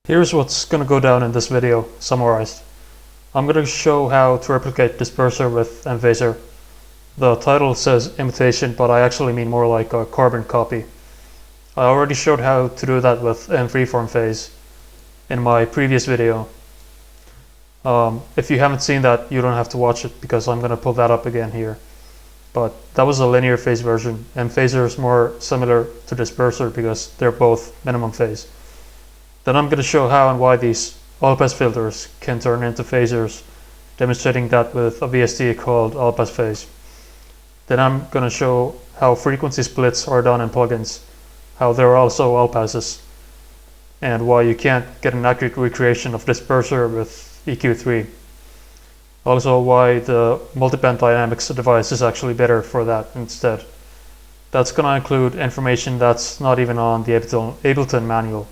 Here's what's going to go down in this video, summarized. I'm going to show how to replicate Disperser with MPhaser. The title says Imitation, but I actually mean more like a carbon copy. I already showed how to do that with MFreeFormPhase in my previous video. If you haven't seen that, you don't have to watch it because I'm going to pull that up again here. But that was a linear phase version. MPhaser is more similar to Disperser because they're both minimum phase. Then I'm going to show how and why these all-pass filters can turn into phasers, demonstrating that with a VST called AllPassPhase. Then I'm going to show how frequency splits are done in plugins, how there are also all-passes, and why you can't get an accurate recreation of Disperser with EQ3. Also why the Multiband Dynamics device is actually better for that instead. That's going to include information that's not even on the Ableton manual.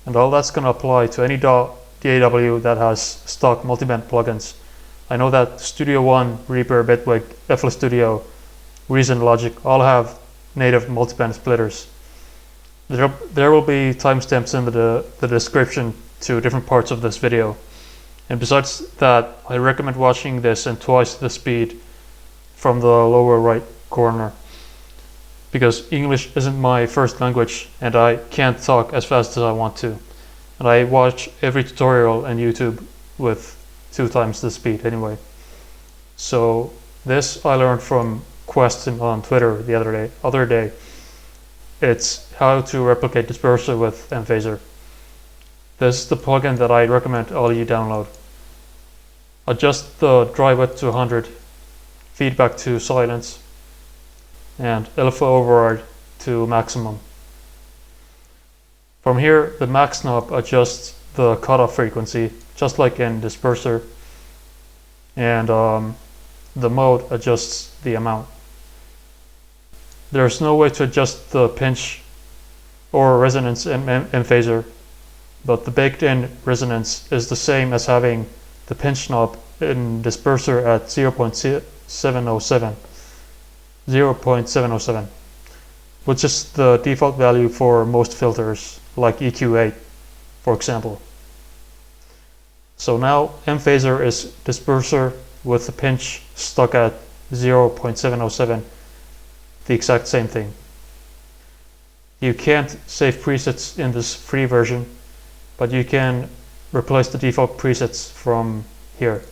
And all that's going to apply to any DAW that has stock multiband plugins. I know that Studio One, Reaper, Bitwig, FL Studio, Reason, Logic all have native multiband splitters. There will be timestamps in the description to different parts of this video. And besides that, I recommend watching this in twice the speed from the lower right corner, because English isn't my first language and I can't talk as fast as I want to. And I watch every tutorial on YouTube with 2 times the speed anyway. So this I learned from Question on Twitter the other day. It's how to replicate Disperser with MPhaser. This is the plugin that I recommend all you download. Adjust the dry wet to 100, feedback to silence, and LFO override to maximum. From here, the max knob adjusts the cutoff frequency, just like in Disperser, and the mode adjusts the amount. There's no way to adjust the pinch or resonance in MPhaser, but the baked-in resonance is the same as having the pinch knob in Disperser at 0.707, which is the default value for most filters, like EQ8, for example. So now MPhaser is Disperser with the pinch stuck at 0.707, the exact same thing. You can't save presets in this free version, but you can replace the default presets from here.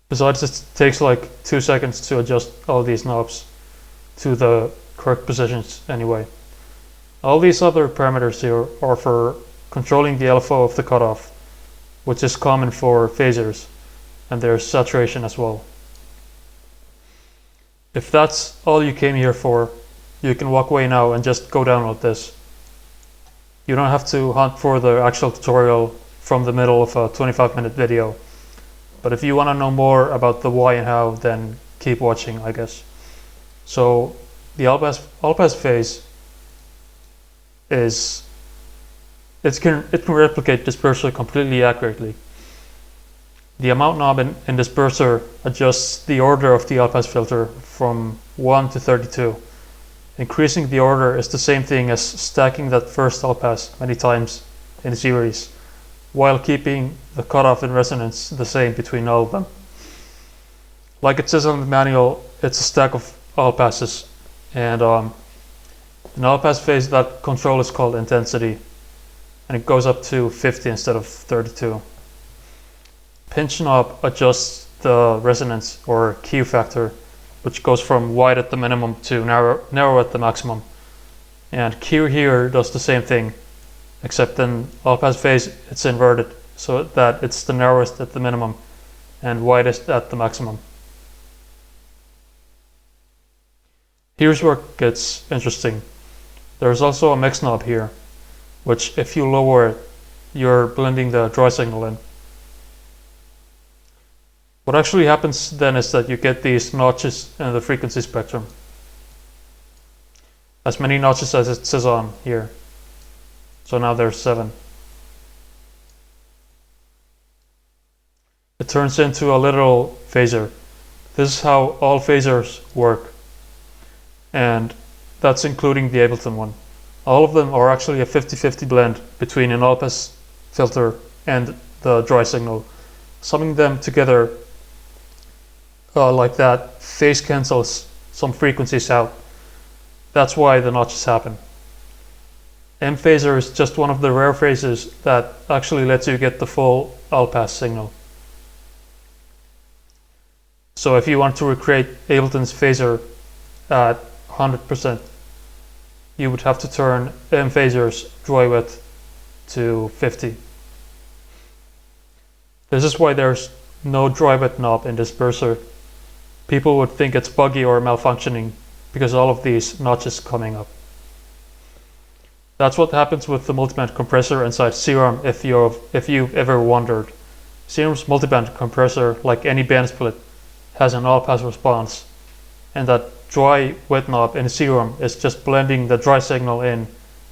Besides, it takes like 2 seconds to adjust all these knobs to the correct positions anyway. All these other parameters here are for controlling the LFO of the cutoff, which is common for phasers, and there's saturation as well. If that's all you came here for, you can walk away now and just go download this. You don't have to hunt for the actual tutorial from the middle of a 25-minute video. But if you want to know more about the why and how, then keep watching, I guess. So the AllPassPhase it can replicate Disperser completely accurately. The amount knob in Disperser adjusts the order of the all-pass filter from 1 to 32. Increasing the order is the same thing as stacking that first all-pass many times in series, while keeping the cutoff and resonance the same between all of them. Like it says on the manual, it's a stack of all-passes, and in AllPassPhase that control is called intensity, and it goes up to 50 instead of 32. Pinch knob adjusts the resonance or Q factor, which goes from wide at the minimum to narrow at the maximum. And Q here does the same thing, except in AllPassPhase it's inverted, so that it's the narrowest at the minimum and widest at the maximum. Here's where it gets interesting. There's also a mix knob here, which if you lower it, you're blending the dry signal in. What actually happens then is that you get these notches in the frequency spectrum. As many notches as it says on here. So now there's 7. It turns into a literal phaser. This is how all phasers work. And that's including the Ableton one. All of them are actually a 50-50 blend between an all-pass filter and the dry signal. Summing them together like that phase cancels some frequencies out. That's why the notches happen. MPhaser is just one of the rare phases that actually lets you get the full all-pass signal. So if you want to recreate Ableton's phaser at 100%, you would have to turn MPhaser's dry width to 50. This is why there's no dry width knob in Disperser. People would think it's buggy or malfunctioning because all of these notches coming up. That's what happens with the multiband compressor inside Serum if you've ever wondered. Serum's multiband compressor, like any band split, has an all-pass response, and that dry wet knob in Serum is just blending the dry signal in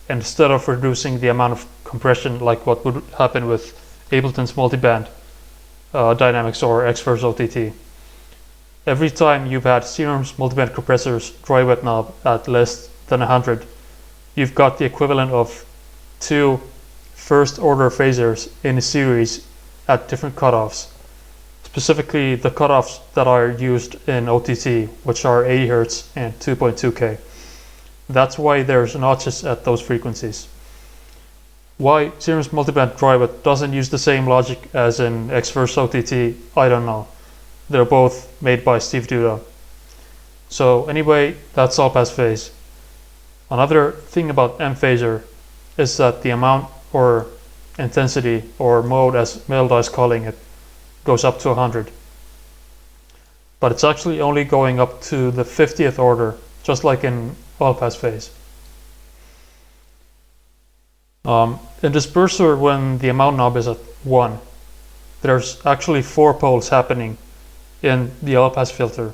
instead of reducing the amount of compression like what would happen with Ableton's multiband Dynamics or Xverse OTT. Every time you've had Serum's multiband compressor's dry wet knob at less than 100, you've got the equivalent of 2 first-order phasers in a series at different cutoffs. Specifically, the cutoffs that are used in OTT, which are 80 Hz and 2.2K. That's why there's notches at those frequencies. Why Serum's multiband dry width doesn't use the same logic as in Xverse OTT, I don't know. They're both made by Steve Duda. So anyway, that's AllPassPhase. Another thing about MPhaser is that the amount or intensity or mode, as Melda is calling it, goes up to 100. But it's actually only going up to the 50th order, just like in AllPassPhase. In Disperser, when the amount knob is at 1, there's actually 4 poles happening in the all-pass filter.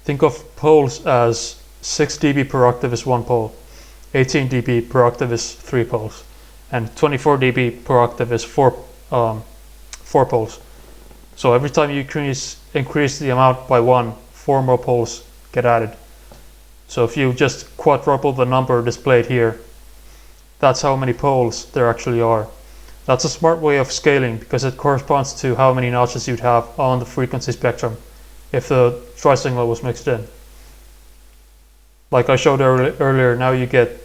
Think of poles as 6 dB per octave is 1 pole, 18 dB per octave is 3 poles, and 24 dB per octave is 4 poles. So every time you increase the amount by 1, 4 more poles get added. So if you just quadruple the number displayed here, that's how many poles there actually are. That's a smart way of scaling because it corresponds to how many notches you'd have on the frequency spectrum if the dry signal was mixed in. Like I showed earlier, now you get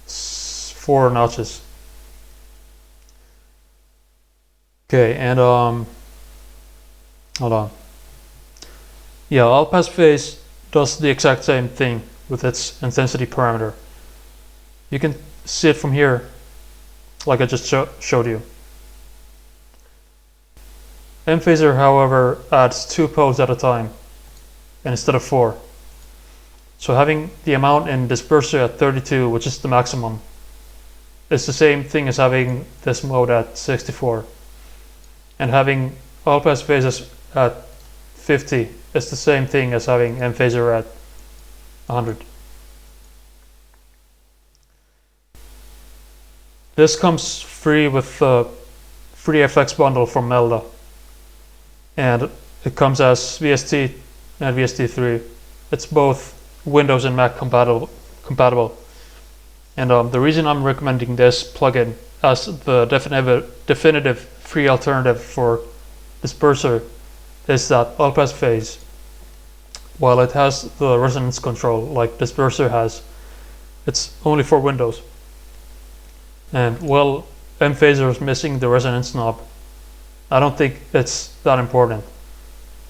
4 notches. Okay, and hold on. Yeah, AllPassPhase does the exact same thing with its intensity parameter. You can see it from here, like I just showed you. MPhaser, however, adds 2 poles at a time instead of 4. So having the amount in Disperser at 32, which is the maximum, is the same thing as having this mode at 64. And having AllPassPhase at 50 is the same thing as having MPhaser at 100. This comes free with the free FX bundle from Melda, and it comes as VST and VST3. It's both Windows and Mac compatible. And the reason I'm recommending this plugin as the definitive free alternative for Disperser is that AllPassPhase, while it has the resonance control like Disperser has, it's only for Windows. And well, MPhaser is missing the resonance knob. I don't think it's that important.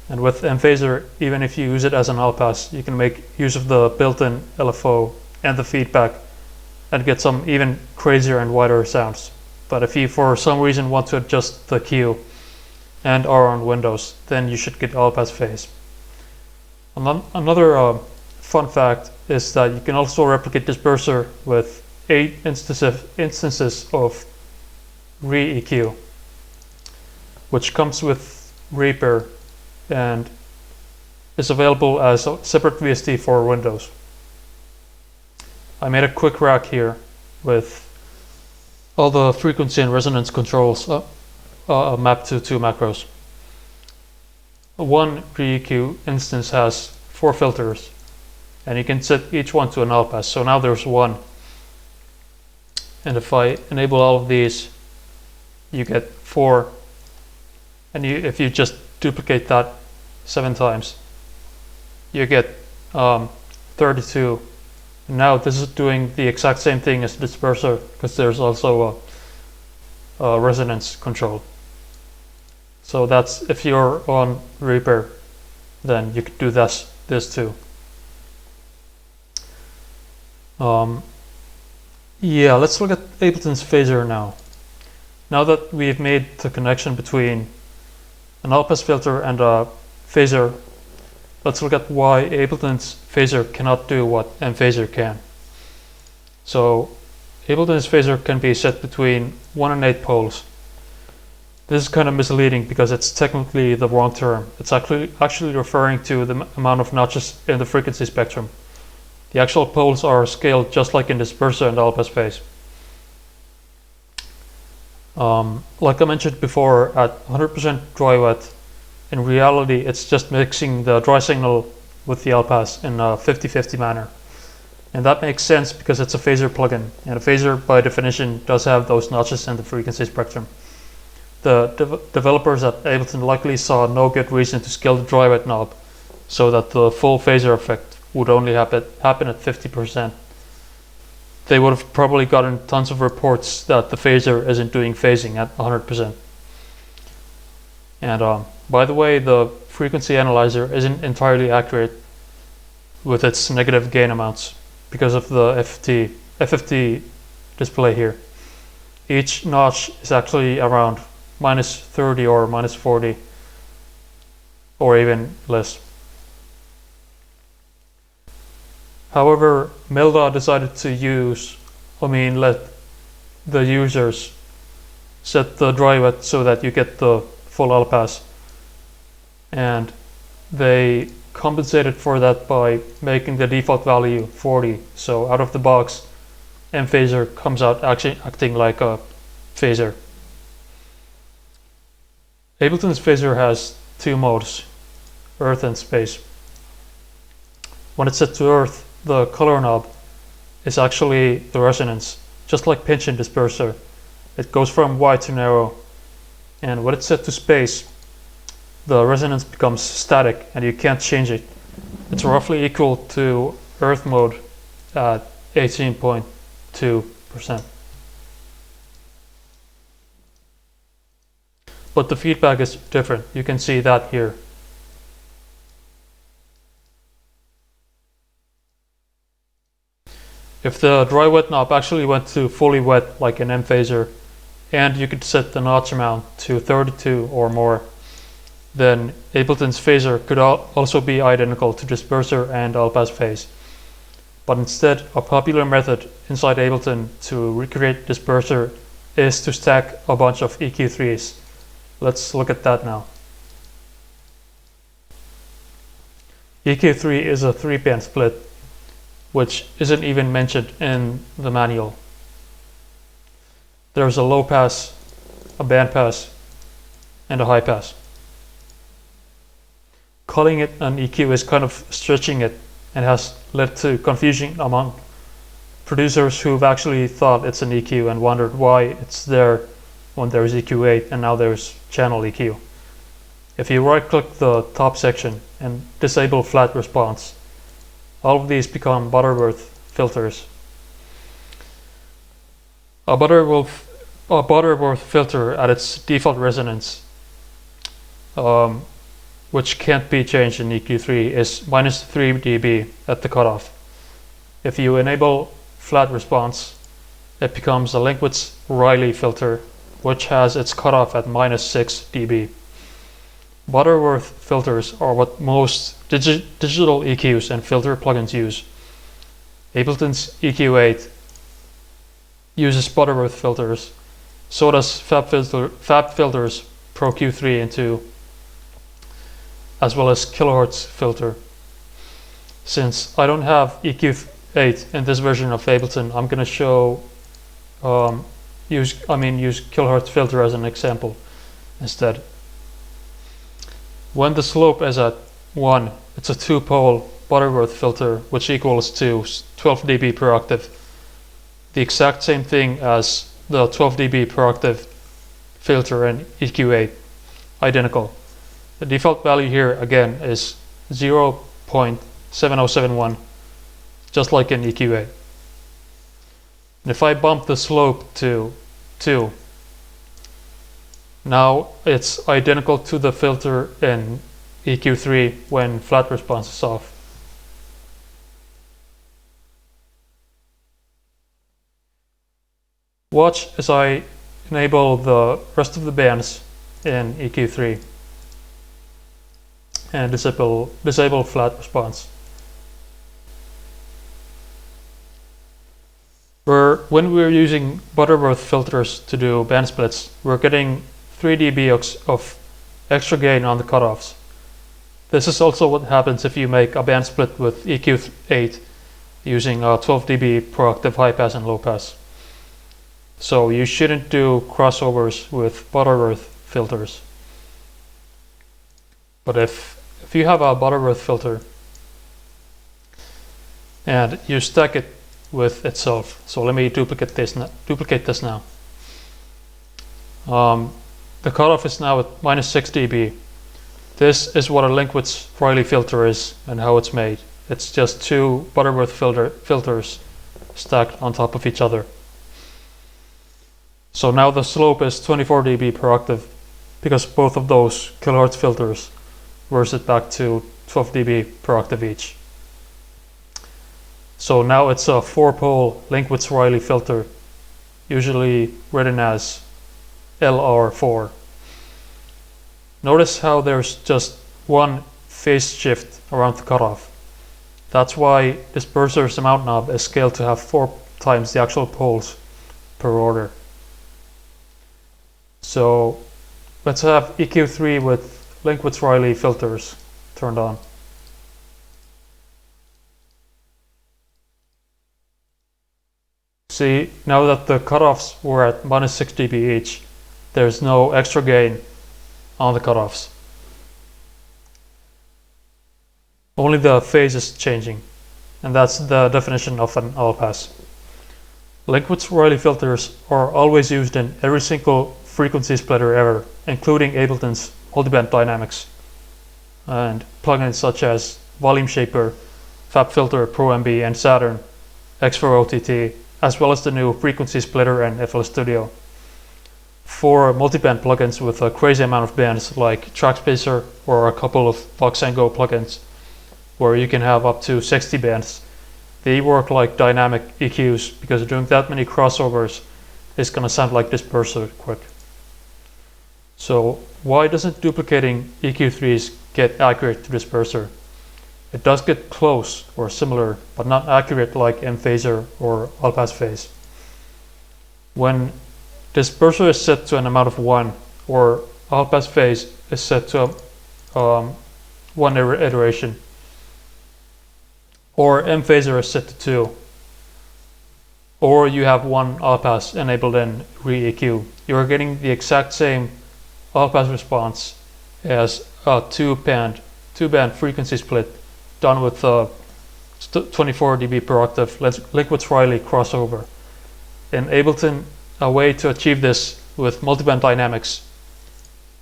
And with MPhaser, even if you use it as an all-pass, you can make use of the built-in LFO and the feedback and get some even crazier and wider sounds. But if you for some reason want to adjust the Q and are on Windows, then you should get AllPassPhase. Another fun fact is that you can also replicate Disperser with 8 instances of ReaEQ, which comes with Reaper and is available as a separate VST for Windows. I made a quick rack here with all the frequency and resonance controls mapped to 2 macros. One ReaEQ instance has 4 filters, and you can set each one to an all-pass. So now there's 1. And if I enable all of these, you get 4. And if you just duplicate that 7 times, you get 32. And now this is doing the exact same thing as the disperser, because there's also a resonance control. So that's, if you're on Reaper, then you could do this too. Yeah, let's look at Ableton's phaser now. Now that we've made the connection between an all-pass filter and a phaser, let's look at why Ableton's phaser cannot do what MPhaser can. So Ableton's phaser can be set between 1 and 8 poles. This is kind of misleading because it's technically the wrong term. It's actually referring to the amount of notches in the frequency spectrum. The actual poles are scaled just like in Disperser and AllPassPhase. Like I mentioned before, at 100% dry wet, in reality it's just mixing the dry signal with the allpass in a 50-50 manner. And that makes sense because it's a phaser plugin, and a phaser by definition does have those notches in the frequency spectrum. The developers at Ableton likely saw no good reason to scale the dry wet knob so that the full phaser effect would only happen at 50%. They would have probably gotten tons of reports that the phaser isn't doing phasing at 100%. And by the way, the frequency analyzer isn't entirely accurate with its negative gain amounts because of the FFT display here. Each notch is actually around -30 or -40 or even less. However, Melda decided to let the users set the dry wet so that you get the full allpass, and they compensated for that by making the default value 40. So out of the box, MPhaser comes out actually acting like a phaser. Ableton's phaser has 2 modes, earth and space. When it's set to earth, the color knob is actually the resonance, just like pinch in Disperser. It goes from wide to narrow, and when it's set to space, the resonance becomes static and you can't change it. It's roughly equal to earth mode at 18.2%. But the feedback is different. You can see that here. If the dry wet knob actually went to fully wet like in MPhaser, and you could set the notch amount to 32 or more, then Ableton's phaser could also be identical to Disperser and AllPassPhase. But instead, a popular method inside Ableton to recreate Disperser is to stack a bunch of EQ3s. Let's look at that now. EQ3 is a 3-band split, which isn't even mentioned in the manual. There's a low pass, a band pass, and a high pass. Calling it an EQ is kind of stretching it and has led to confusion among producers who've actually thought it's an EQ and wondered why it's there when there's EQ8 and now there's channel EQ. If you right-click the top section and disable flat response, all of these become butterworth filters. A butterworth filter at its default resonance, which can't be changed in EQ3, is -3 dB at the cutoff. If you enable flat response, it becomes a linkwitz-riley filter, which has its cutoff at -6 dB. Butterworth filters are what most digital EQs and filter plugins use. Ableton's EQ8 uses butterworth filters, so does FabFilter's Pro Q3 and 2, as well as kHs filter. Since I don't have EQ8 in this version of Ableton, I'm going to show use kHs filter as an example instead. When the slope is at 1, it's a 2-pole butterworth filter, which equals to 12 dB per octave. the exact same thing as the 12 dB per octave filter in EQ8, identical. The default value here again is 0.7071, just like in EQ8. And if I bump the slope to 2, now it's identical to the filter in EQ3 when flat response is off. Watch as I enable the rest of the bands in EQ3 and disable flat response. When we're using butterworth filters to do band splits, we're getting 3 dB of extra gain on the cutoffs. This is also what happens if you make a band split with EQ8 using 12 dB per octave high pass and low pass. So you shouldn't do crossovers with butterworth filters. But if you have a butterworth filter and you stack it with itself, so let me duplicate this now. The cutoff is now at -6 dB. This is what a linkwitz-riley filter is and how it's made. It's just 2 butterworth filters stacked on top of each other. So now the slope is 24 dB per octave because both of those kHz filters reverse it back to 12 dB per octave each. So now it's a 4-pole linkwitz-riley filter, usually written as LR4. Notice how there's just one phase shift around the cutoff. That's why Disperser's amount knob is scaled to have 4 times the actual poles per order. So let's have EQ3 with linkwitz-riley filters turned on. See, now that the cutoffs were at -6 dB each, there's no extra gain on the cutoffs. Only the phase is changing, and that's the definition of an all-pass. Linkwitz-riley filters are always used in every single frequency splitter ever, including Ableton's Multiband Dynamics and plugins such as Volume Shaper, FabFilter, ProMB, and Saturn, X4OTT, as well as the new frequency splitter and FL Studio. For multiband plugins with a crazy amount of bands like Trackspacer or a couple of Vox & Go plugins where you can have up to 60 bands, they work like dynamic EQs because doing that many crossovers is going to sound like Disperser quick. So why doesn't duplicating EQ3s get accurate to Disperser? It does get close or similar, but not accurate like MPhaser or AllPassPhase. When Disperser is set to an amount of 1, or AllPassPhase is set to 1 iteration, or MPhaser is set to 2, or you have 1 AllPass enabled in ReaEQ, you are getting the exact same AllPass response as a 2-band frequency split done with 24 dB per octave linkwitz-riley crossover. In Ableton, a way to achieve this with Multiband Dynamics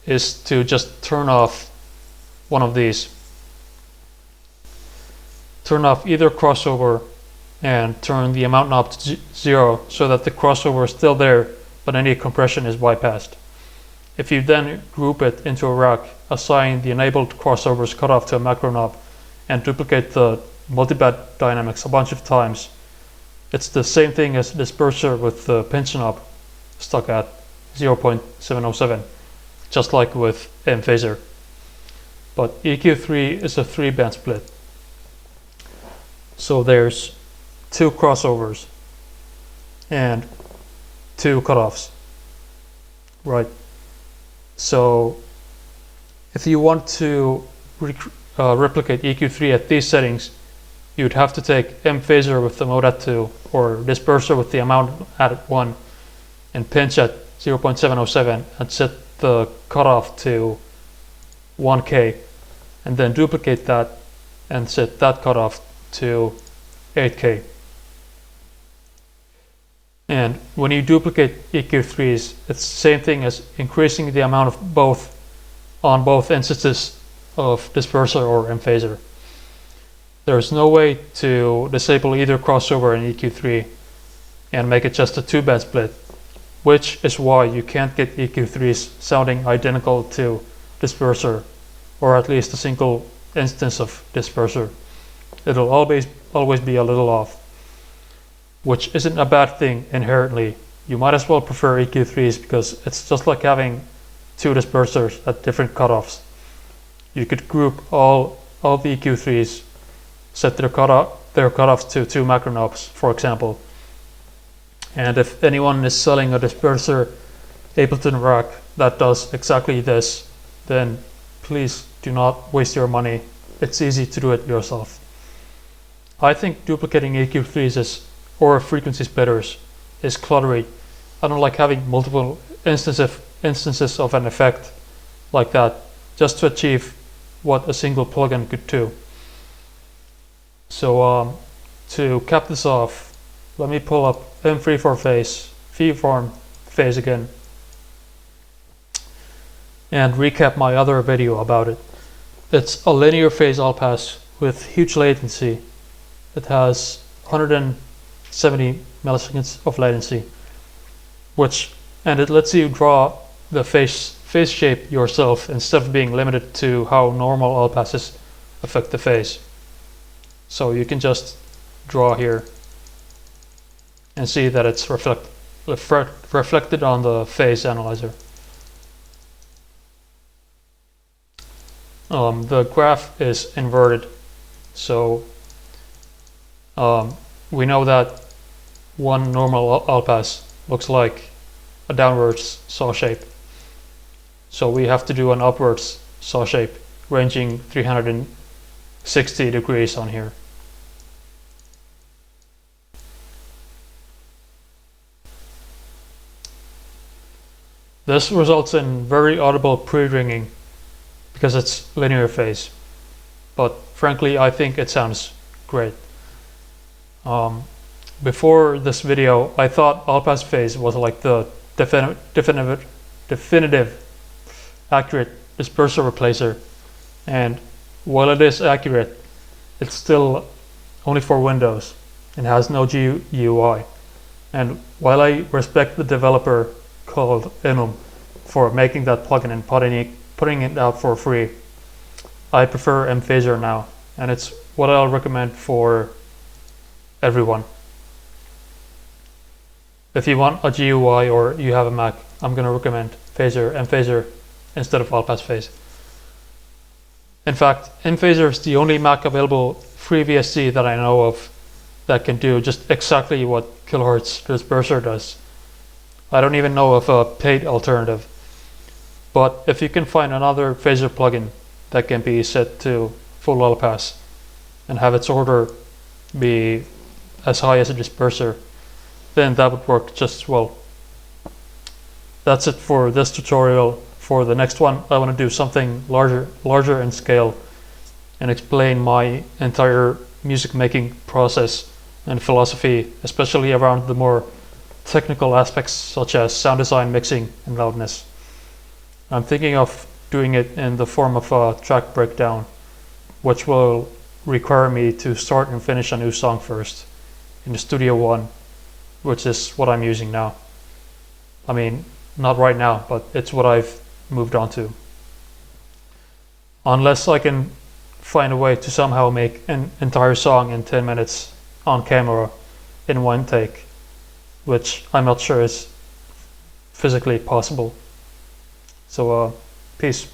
is to just turn off one of these. Turn off either crossover and turn the amount knob to 0 so that the crossover is still there but any compression is bypassed. If you then group it into a rack, assign the enabled crossovers cutoff to a macro knob and duplicate the Multiband Dynamics a bunch of times, it's the same thing as Disperser with the pinch knob stuck at 0.707, just like with MPhaser. But EQ3 is a 3-band split. So there's 2 crossovers and 2 cutoffs, right? So if you want to replicate EQ3 at these settings, you'd have to take MPhaser with the mode at 2 or Disperser with the amount at 1 and pinch at 0.707 and set the cutoff to 1K and then duplicate that and set that cutoff to 8K. And when you duplicate EQ3s, it's the same thing as increasing the amount of both on both instances of Disperser or MPhaser. There's no way to disable either crossover in EQ3 and make it just a 2-band split, which is why you can't get EQ3s sounding identical to Disperser, or at least a single instance of Disperser. It'll always be a little off, which isn't a bad thing inherently. You might as well prefer EQ3s because it's just like having 2 dispersers at different cutoffs. You could group all the EQ3s, set their cutoffs to 2 macronopes, for example. And if anyone is selling a disperser Ableton rack that does exactly this, then please do not waste your money. It's easy to do it yourself. I think duplicating EQ3s or frequency splitters is cluttery. I don't like having multiple instances of an effect like that just to achieve what a single plugin could do. So to cap this off, let me pull up MFreeFormPhase again and recap my other video about it. It's a linear phase all-pass with huge latency. It has 170 milliseconds of latency, and it lets you draw the phase shape yourself instead of being limited to how normal all-passes affect the phase. So you can just draw here and see that it's reflected on the phase analyzer. The graph is inverted, so we know that one normal all-pass looks like a downwards saw shape. So we have to do an upwards saw shape ranging 360 degrees on here. This results in very audible pre-ringing because it's linear phase, but frankly I think it sounds great. Before this video I thought AllPassPhase was like the definitive accurate disperser replacer, and while it is accurate, it's still only for Windows and has no GUI. And while I respect the developer called Enum for making that plugin and putting it out for free, I prefer MPhaser now, and it's what I'll recommend for everyone. If you want a GUI or you have a Mac, I'm going to recommend MPhaser instead of AllPassPhase. In fact, MPhaser is the only Mac available FreeBSD that I know of that can do just exactly what kHz Disperser does. I don't even know of a paid alternative. But if you can find another phaser plugin that can be set to full all-pass and have its order be as high as a disperser, then that would work just as well. That's it for this tutorial. For the next one, I want to do something larger in scale and explain my entire music making process and philosophy, especially around the more technical aspects such as sound design, mixing, and loudness. I'm thinking of doing it in the form of a track breakdown, which will require me to start and finish a new song first in the Studio One, which is what I'm using now. I mean, not right now, but it's what I've moved on to. Unless I can find a way to somehow make an entire song in 10 minutes on camera in one take, which I'm not sure is physically possible. So, peace.